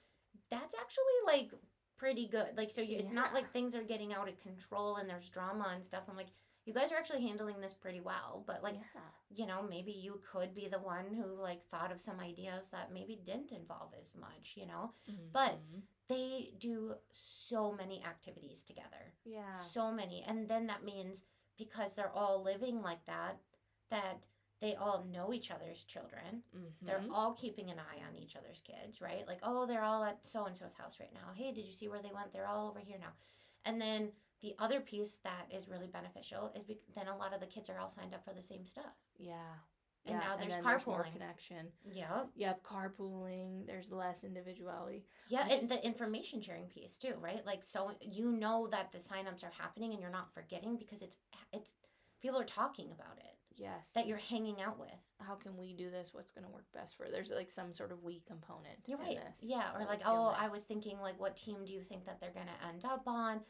that's actually like pretty good. Like so it's not Yeah. like things are getting out of control and there's drama and stuff. I'm like you guys are actually handling this pretty well, but like Yeah. you know, maybe you could be the one who like thought of some ideas that maybe didn't involve as much, you know? But Mhm. they do so many activities together. Yeah. So many. And then that means because they're all living like that, that they all know each other's children. They're Mhm. all keeping an eye on each other's kids, right? Like, oh, they're all at so and so's house right now. Hey, did you see where they went? They're all over here now. And then the other piece that is really beneficial is then a lot of the kids are all signed up for the same stuff. Yeah. And now there's then more carpooling. connection. Yep. Yep, carpooling. There's less individuality. Yeah, I and just- the information sharing piece too, right? Like, so you know that the signups are happening and you're not forgetting because it's people are talking about it Yes. that you're hanging out with. How can we do this? What's going to work best for? There's like some sort of we component. You're in right. this Yeah, or that like, would feel oh, I nice. was thinking like, what team do you think that they're gonna end up on?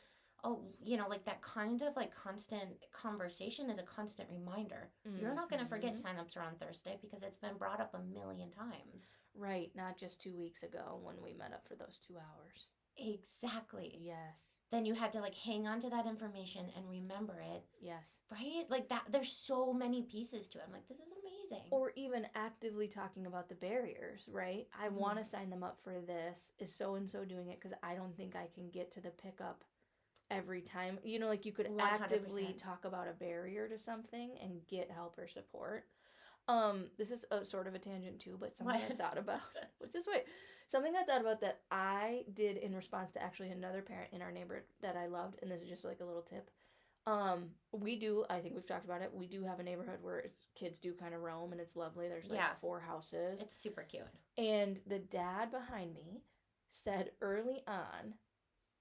Oh, you know, like that kind of like constant conversation is a constant reminder. You're not gonna forget Mhm. signups are on Thursday because it's been brought up a million times. Right, not just 2 weeks ago when we met up for those 2 hours. Exactly. Yes. Then you had to like hang on to that information and remember it, Yes. right? Like that. There's so many pieces to it. I'm like, this is amazing. Or even actively talking about the barriers, right? I Mhm. want to sign them up for this. Is so and so doing it because I don't think I can get to the pickup every time. You know, like you could 100%. actively talk about a barrier to something and get help or support. This is a sort of a tangent too, but something I What? thought about, which is wait, something I thought about that I did in response to actually another parent in our neighborhood that I loved, and this is just like a little tip. We do, I think we've talked about it. We do have a neighborhood where kids do kind of roam, and it's lovely. There's like Yeah. 4 houses, It's super cute. and the dad behind me said early on,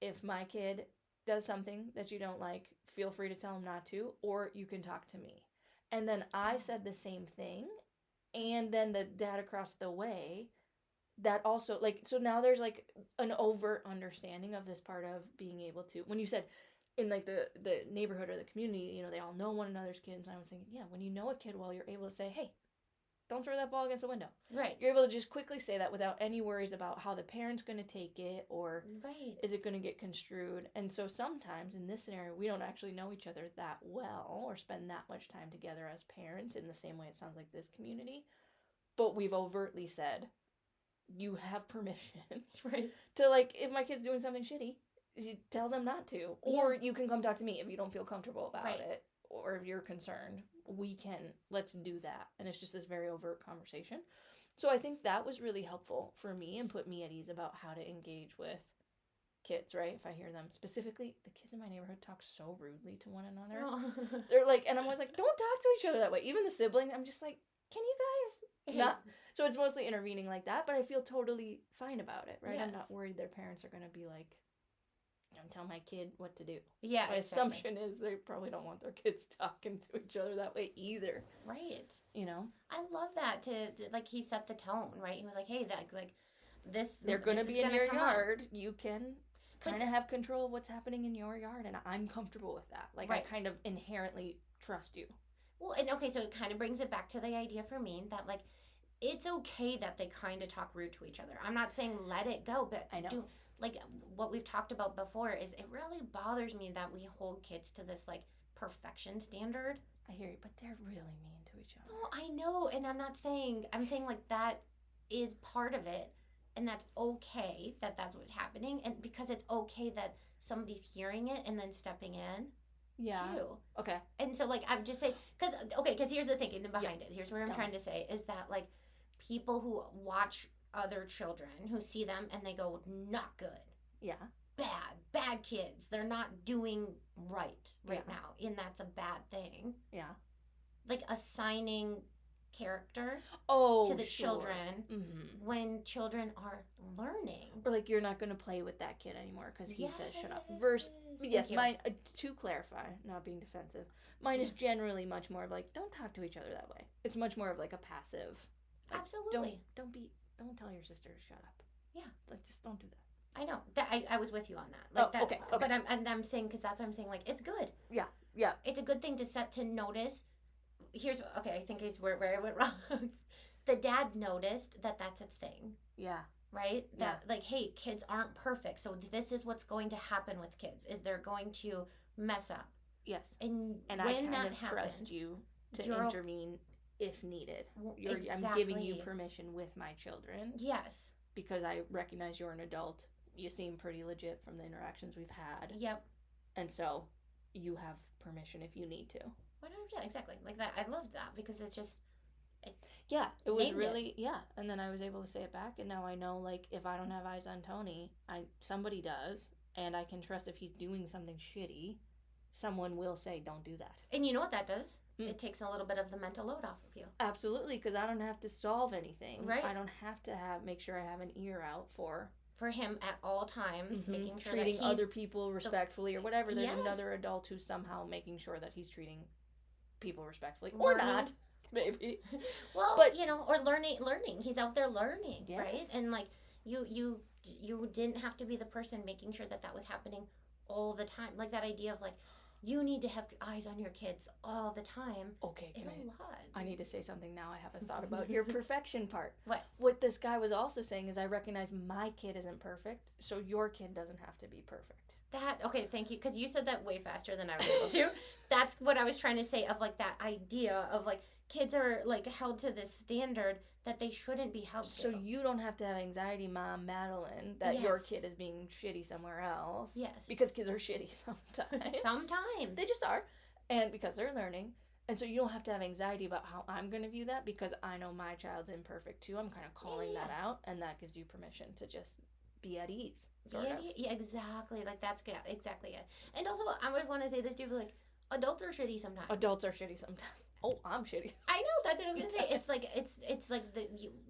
if my kid does something that you don't like, feel free to tell him not to, or you can talk to me. And then I said the same thing. And then the dad across the way, that also, like, so now there's like an overt understanding of this part of being able to, when you said in like the neighborhood or the community, you know, they all know one another's kids. And I was thinking, yeah, when you know a kid well, you're able to say, hey, don't throw that ball against the window. Right. You're able to just quickly say that without any worries about how the parent's going to take it or Right. is it going to get construed. And so sometimes in this scenario, we don't actually know each other that well or spend that much time together as parents in the same way it sounds like this community. But we've overtly said, you have permission Right. to, like, if my kid's doing something shitty, you tell them not to. Or you can come talk to me if you don't feel comfortable about Right. it or if you're concerned. Let's do that. And it's just this very overt conversation. So I think that was really helpful for me and put me at ease about how to engage with kids, right? If I hear them specifically, the kids in my neighborhood talk so rudely to one another. Oh. They're like, and I'm always like, don't talk to each other that way. Even the sibling, I'm just like, can you guys not? So it's mostly intervening like that, but I feel totally fine about it, right? I'm Yes. not worried their parents are going to be like, don't tell my kid what to do. Yeah. My exactly. assumption is they probably don't want their kids talking to each other that way either, Right. you know? I love that like he set the tone, right? He was like, hey, that like this They're going to this be is in gonna your come up. yard. You can But- kind of have control of what's happening in your yard, and I'm comfortable with that. Like, Right. I kind of inherently trust you. Well, and okay, so it kind of brings it back to the idea for me that like it's okay that they kind of talk rude to each other. I'm not saying let it go, but I know. like what we've talked about before is it really bothers me that we hold kids to this like perfection standard. I hear you, but they're really mean to to each other. No, I know, and I'm saying like that is part of it, and that's okay that that's what's happening, and because it's okay that somebody's hearing it and then stepping in Yeah. too. Okay. And so like I'm just saying, because here's the thinking behind it. Here's what I'm Tell trying me. to say is that like people who watch other children who see them and they go not good, Yeah. bad kids, they're not doing right Yeah. now, and that's a bad thing. Yeah. Like assigning character Oh, to the sure. children Mm-hmm. when children are learning. Or like you're not going to play with that kid anymore because he says shut up. Thank Yes, you. mine, to clarify, not being defensive, mine is generally much more of like, don't talk to each other that way. It's much more of like a passive. Like, Absolutely. Don't tell your sister to shut up. Yeah. Like, just don't do that. I know that I was with you on that. Like Oh, that, okay. But I'm saying because that's what I'm saying. Like it's good. Yeah. Yeah. It's a good thing to notice. I think it's where I went wrong. The dad noticed that that's a thing, Yeah. right? That like, hey, kids aren't perfect, so this is what's going to happen with kids: is they're going to mess up. Yes. And And when I kind that of happens, trust you to you're- intervene if needed. Well, I'm giving you exactly. permission with my children Yes. because I recognize you're an adult. You seem pretty legit from the interactions we've had. Yep. And so you have permission if you need to. 100%, exactly. Like that. I love that because it's just. Yeah, it was Named it. really yeah. And then I was able to say it back, and now I know like if I don't have eyes on Tony, somebody does, and I can trust if he's doing something shitty, someone will say don't do that. And you know what that does? Mm. It takes a little bit of the mental load off of you. Absolutely, because I don't have to solve anything. Right. I don't have to make sure I have an ear out for For him at all times, making sure treating that he's other people respectfully or whatever. There's Yes. another adult who's somehow making sure that he's treating people respectfully or Learning. not, maybe. well, but- or learning. He's out there learning, right? Yes. And like you didn't have to be the person making sure that was happening all the time. Like that idea of like you need to have eyes on your kids all the time Okay, is can a lot. I need to say something now. I haven't thought about your perfection part. What? What this guy was also saying is I recognize my kid isn't perfect, so your kid doesn't have to be perfect. Okay, thank you, because you said that way faster than I was able to. That's what I was trying to say of like that idea of like kids are like held to this standard that they shouldn't be held So to. you don't have to have anxiety, Mom Madeline, that your Yes. kid is being shitty somewhere else. Yes. Because kids are shitty sometimes. Sometimes. They just are. And because they're learning. And so you don't have to have anxiety about how I'm going to view that because I know my child's imperfect too. I'm kind of calling that out, and that gives you permission to just be at ease. Sort of. Yeah, exactly. Like that's good. Exactly it. And also, I would want to say this too. Like, adults are shitty sometimes. Adults are shitty sometimes. Oh, I'm shitty. I know. That's what I was gonna say. It's like it's like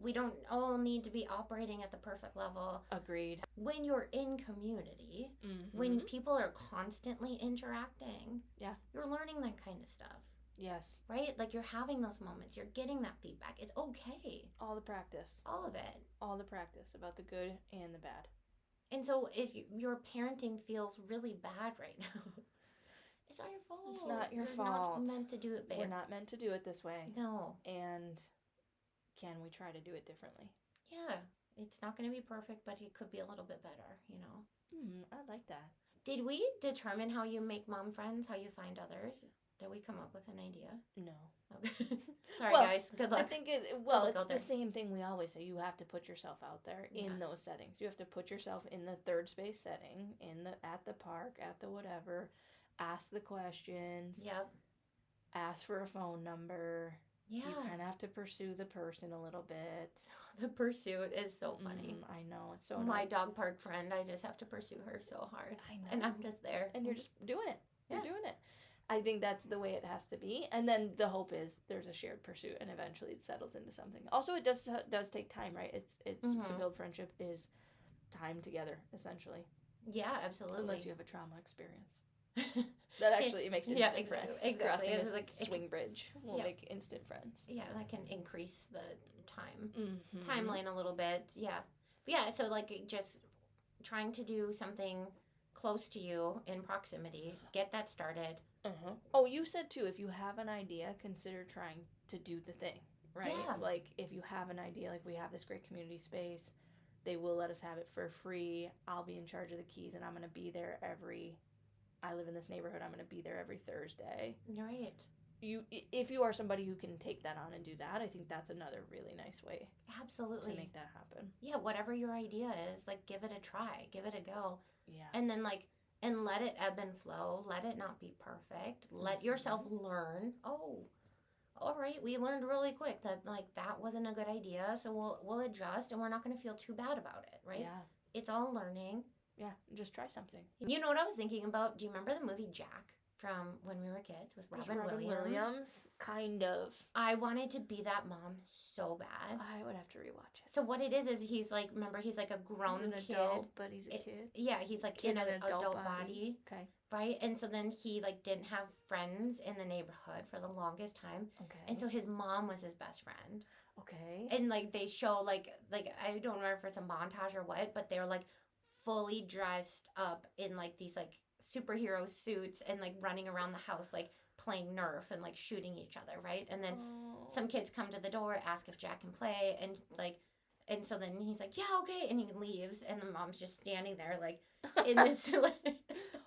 we don't all need to be operating at the perfect level. Agreed. When you're in community, Mm-hmm. when people are constantly interacting, Yeah. you're learning that kind of stuff, Yes. right? Like you're having those moments. You're getting that feedback. It's okay. All the practice. All of it. All the practice about the good and the bad. And so if your parenting feels really bad right now, it's not your fault. It's not your You're fault. not meant to do it, babe. We're not meant to do it this way. No. And can we try to do it differently? Yeah. It's not going to be perfect, but it could be a little bit better, you know? I like that. Did we determine how you make mom friends, how you find others? Did we come up with an idea? No. Okay. Sorry, Well, guys. Good luck. I think Good luck it's out the there. same thing we always say. You have to put yourself out there in Yeah. those settings. You have to put yourself in the third space setting, at the park, at the whatever. Ask the questions. Yep. Ask for a phone number. Yeah. You kind of have to pursue the person a little bit. The pursuit is so funny. I know, it's so My annoying. dog park friend, I just have to pursue her so hard. I know. And I'm just there. And you're just doing it. You're Yeah. doing it. I think that's the way it has to be. And then the hope is there's a shared pursuit and eventually it settles into something. Also, it does take time, right? It's to Mhm. build friendship is time together, essentially. Yeah, absolutely. Unless you have a trauma experience. That actually makes instant Yeah, friends. exactly. Crossing It's a like- swing bridge will Yeah. make instant friends. Yeah, that can increase the time. Mm-hmm. Timeline a little bit. Yeah. But yeah, so like just trying to do something close to you in proximity, get that started. Uh-huh. Oh, you said too, if you have an idea, consider trying to do the thing, right? Yeah. Like if you have an idea, like we have this great community space, they will let us have it for free. I'll be in charge of the keys and I'm going to be there I live in this neighborhood, I'm going to be there every Thursday. Right. if you are somebody who can take that on and do that, I think that's another really nice way Absolutely. to make that happen. Yeah, whatever your idea is, like give it a try, give it a go. Yeah. And then and let it ebb and flow. Let it not be perfect. Let yourself learn. Oh, all right, we learned really quick that that wasn't a good idea, so we'll adjust and we're not going to feel too bad about it, right? Yeah. It's all learning. Yeah. Just try something. You know what I was thinking about? Do you remember the movie Jack from when we were kids with Robin Williams? Kind of. I wanted to be that mom so bad. I would have to rewatch it. So what it is he's like, remember, he's like a grown He's an kid. adult, but he's a kid. Yeah, he's like Kid in an in an adult body. Okay. Right? And so then he like didn't have friends in the neighborhood for the longest time. Okay. And so his mom was his best friend. Okay. And like they show like I don't remember if it's a montage or what, but they're like fully dressed up in like these like superhero suits and like running around the house like playing Nerf and like shooting each other, right? And then some kids come to the door, ask if Jack can play, and so then he's like, yeah, okay, and he leaves, and the mom's just standing there like in this like,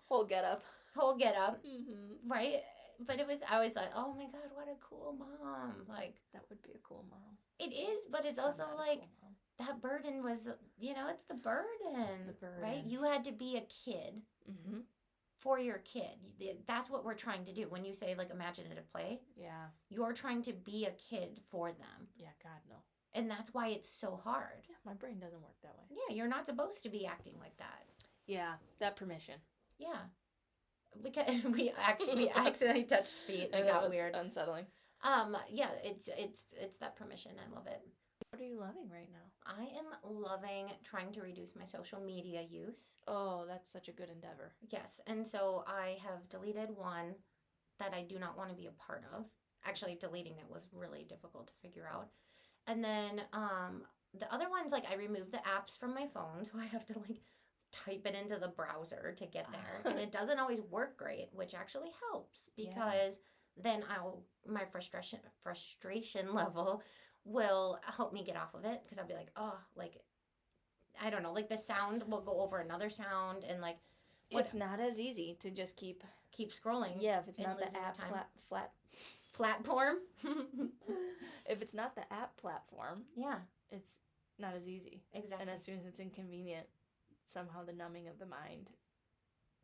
whole get up. whole get up, Mm-hmm. right? But I was like, oh my god, what a cool mom! Like That would be a cool mom. it is, but it's I'm also not a like cool mom. that burden was, it's the burden, right? burden. You had to be a kid Mm-hmm. for your kid. That's what we're trying to do. When you say like imaginative play, Yeah. you're trying to be a kid for them, Yeah. God no. and that's why it's so hard. Yeah. My brain doesn't work that way. Yeah, you're not supposed to be acting like that. Yeah. That permission. Yeah, because we accidentally touched feet and it that got was weird. unsettling. Yeah, it's that permission. I love it. What are you loving right now? I am loving trying to reduce my social media use. Oh, that's such a good endeavor. Yes, and so I have deleted one that I do not want to be a part of. Actually, deleting it was really difficult to figure out. And then the other ones, like I removed the apps from my phone, so I have to like type it into the browser to get there. And it doesn't always work great, which actually helps because then my frustration level will help me get off of it, because I'll be like, oh, like I don't know, like the sound will go over another sound, and like It's not as easy to just keep. keep scrolling. Yeah, if it's and not the losing app time. platform. Platform. If it's not the app platform, Yeah, it's not as easy. exactly. And as soon as it's inconvenient, somehow the numbing of the mind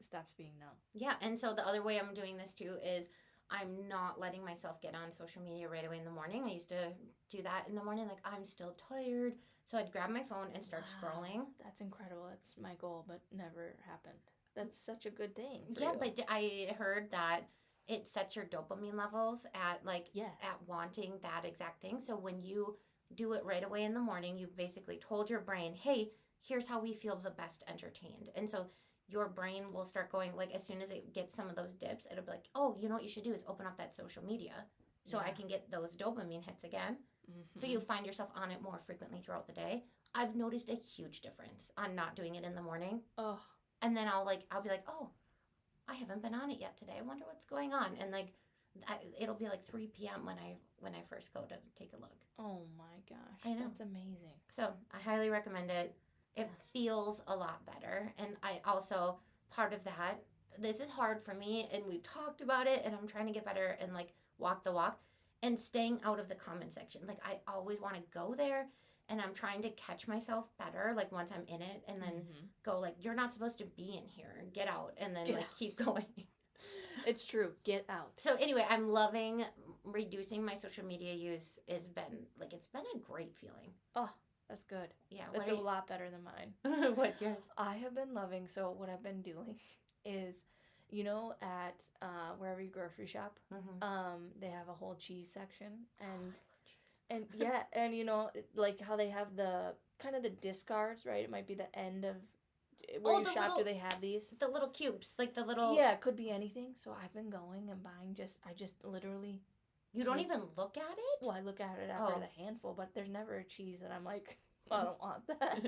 stops being numb. Yeah, and so the other way I'm doing this too is I'm not letting myself get on social media right away in the morning. I used to do that in the morning, like I'm still tired, so I'd grab my phone and start Wow, scrolling. That's incredible. That's my goal, but never happened. That's such a good thing. For Yeah, you. but I heard that it sets your dopamine levels at like Yeah. at wanting that exact thing. So when you do it right away in the morning, you've basically told your brain, hey, here's how we feel the best entertained. And so your brain will start going, like as soon as it gets some of those dips, it'll be like, oh, you know what you should do is open up that social media so I Yeah. can get those dopamine hits again. So Mhm. you find yourself on it more frequently throughout the day. I've noticed a huge difference on not doing it in the morning. Oh, And then I'll be like, oh, I haven't been on it yet today. I wonder what's going on. And like it'll be like 3 p.m. when I first go to take a look. oh my gosh. I know. That's amazing. So I highly recommend it. It feels a lot better. And I also, part of that, this is hard for me, and we've talked about it, and I'm trying to get better and like walk the walk and staying out of the comment section. Like I always want to go there, and I'm trying to catch myself better, like once I'm in it, and then Mhm. go like, you're not supposed to be in here, get out, and then Get like out. keep going. It's true. Get out. So anyway, I'm loving reducing my social media use. It's been a great feeling. Oh, that's good. Yeah. That's a lot better than mine. What's yours? I have been loving. So what I've been doing is, at wherever you grocery shop, Mm-hmm. they have a whole cheese section, I and love cheese. and yeah, and like how they have the kind of the discards, right? It might be the end of where Oh, you the shop. Do little- they have these? The little cubes, like the little. Yeah, it could be anything. So I've been going and buying I just literally, You don't take- even look at it. well, I look at it after Oh. the handful, but there's never a cheese that I'm like, I don't want that.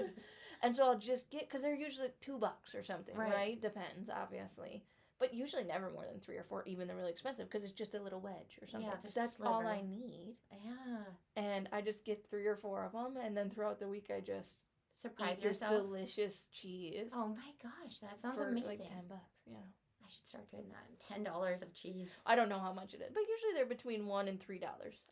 And so I'll just get, because they're usually $2 or something, Right. right? Depends, obviously. But usually never more than 3 or 4, even the really expensive, because it's just a little wedge or something. Yeah, But just a that's all sliver. I need. Yeah. And I just get 3 or 4 of them, and then throughout the week I just Surprise eat this yourself. delicious cheese. Oh my gosh, that sounds for amazing. like $10. Yeah. I should start doing that. $10 of cheese. I don't know how much it is, but usually they're between $1 and $3.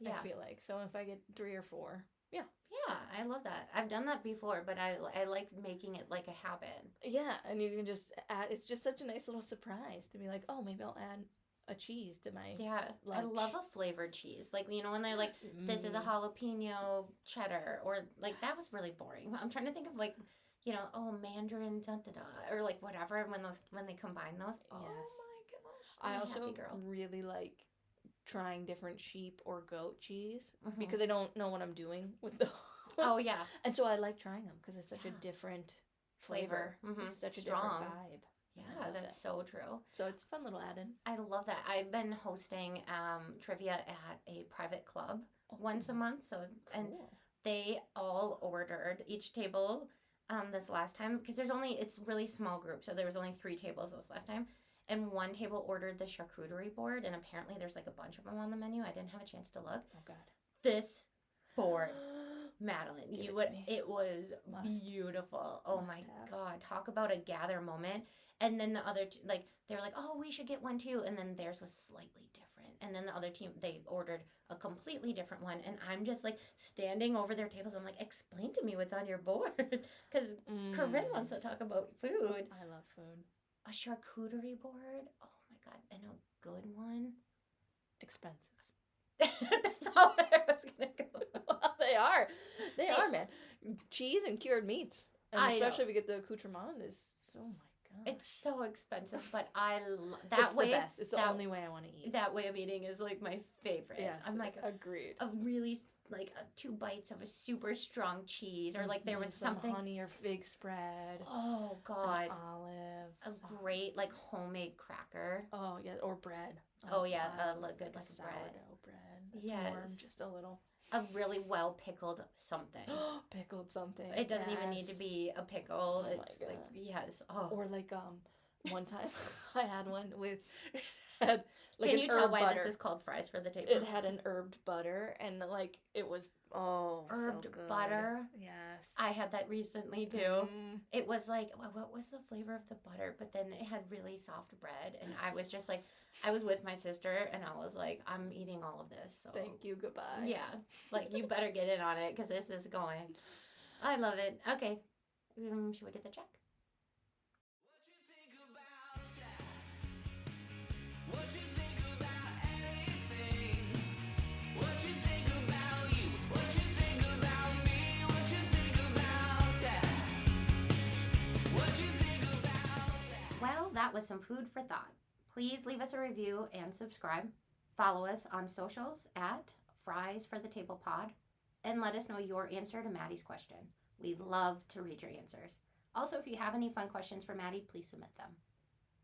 Yeah. I feel like so if I get 3 or 4, yeah, Yeah, I love that. I've done that before, but I like making it like a habit. yeah, and you can just add. It's just such a nice little surprise to be like, oh, maybe I'll add a cheese to my. Yeah, I Lunch. love a flavored cheese. Like, you know, when they're like, this is a Mm. jalapeno cheddar, or like that Yes. was really boring. I'm trying to think of like, you know, oh, mandarin, da da da, or like whatever. When they combine those, oh Yes. my gosh, I I'm a also happy girl. really like trying different sheep or goat cheese Mhm. because I don't know what I'm doing with those. Oh yeah, And so I like trying them because it's such a Yeah. different flavor. Mhm. It's such a Strong. different vibe. I yeah, love that's it. so true. So it's a fun little add-in. I love that. I've been hosting trivia at a private club once a month, so and Cool. they all ordered each table this last time because it's really small group, so there was only 3 tables this last time, and one table ordered the charcuterie board, and apparently there's like a bunch of them on the menu. I didn't have a chance to look. Oh God. This board, Madeline, Give you it would to me. it was Must. beautiful. Oh my Must have. God, talk about a gather moment. And then the other like they were like, oh, we should get one too, and then theirs was slightly different. And then the other team they ordered a completely different one, and I'm just like standing over their tables. I'm like, explain to me what's on your board, because Corinne wants to talk about food. I love food. A charcuterie board. Oh my God, and a good one. Expensive. That's how I was gonna go. They are. They are, man. Cheese and cured meats. And I know. especially if you get the accoutrement is oh my god. It's so expensive, but that It's way the best. It's the that- only way I want to eat. that way of eating is like my favorite. Yes. I'm like agreed. a really like 2 bites of a super strong cheese, or like there was Some something. honey or fig spread. Oh an God, olive. a great like homemade cracker. Oh yeah, or bread. Oh, yeah, God, good, like a bread. sourdough bread. That's Yes. warm just a little. A really well pickled something. Pickled something. It doesn't even need to yes. be a pickle. Oh my It's like God. yes. Oh. Or like one time I had one with had like Can an you tell herb why butter. this is called fries for the table? It had an herbed butter and like it was Herbed so good. butter? Yes. I had that recently too. Mm. It was like, what was the flavor of the butter? But then it had really soft bread, and I was just like, I was with my sister, and I was like, I'm eating all of this. So Thank you. Goodbye. yeah, like you better get in on it because this is going. I love it. Okay, should we get the check? What you think about that? What you think about anything? What you think about you? What you think about me? What you think about that? What you think about that? Well, that was some food for thought. Please leave us a review and subscribe. Follow us on socials at Fries for the Table Pod, and let us know your answer to Maddie's question. We'd love to read your answers. Also, if you have any fun questions for Maddie, please submit them.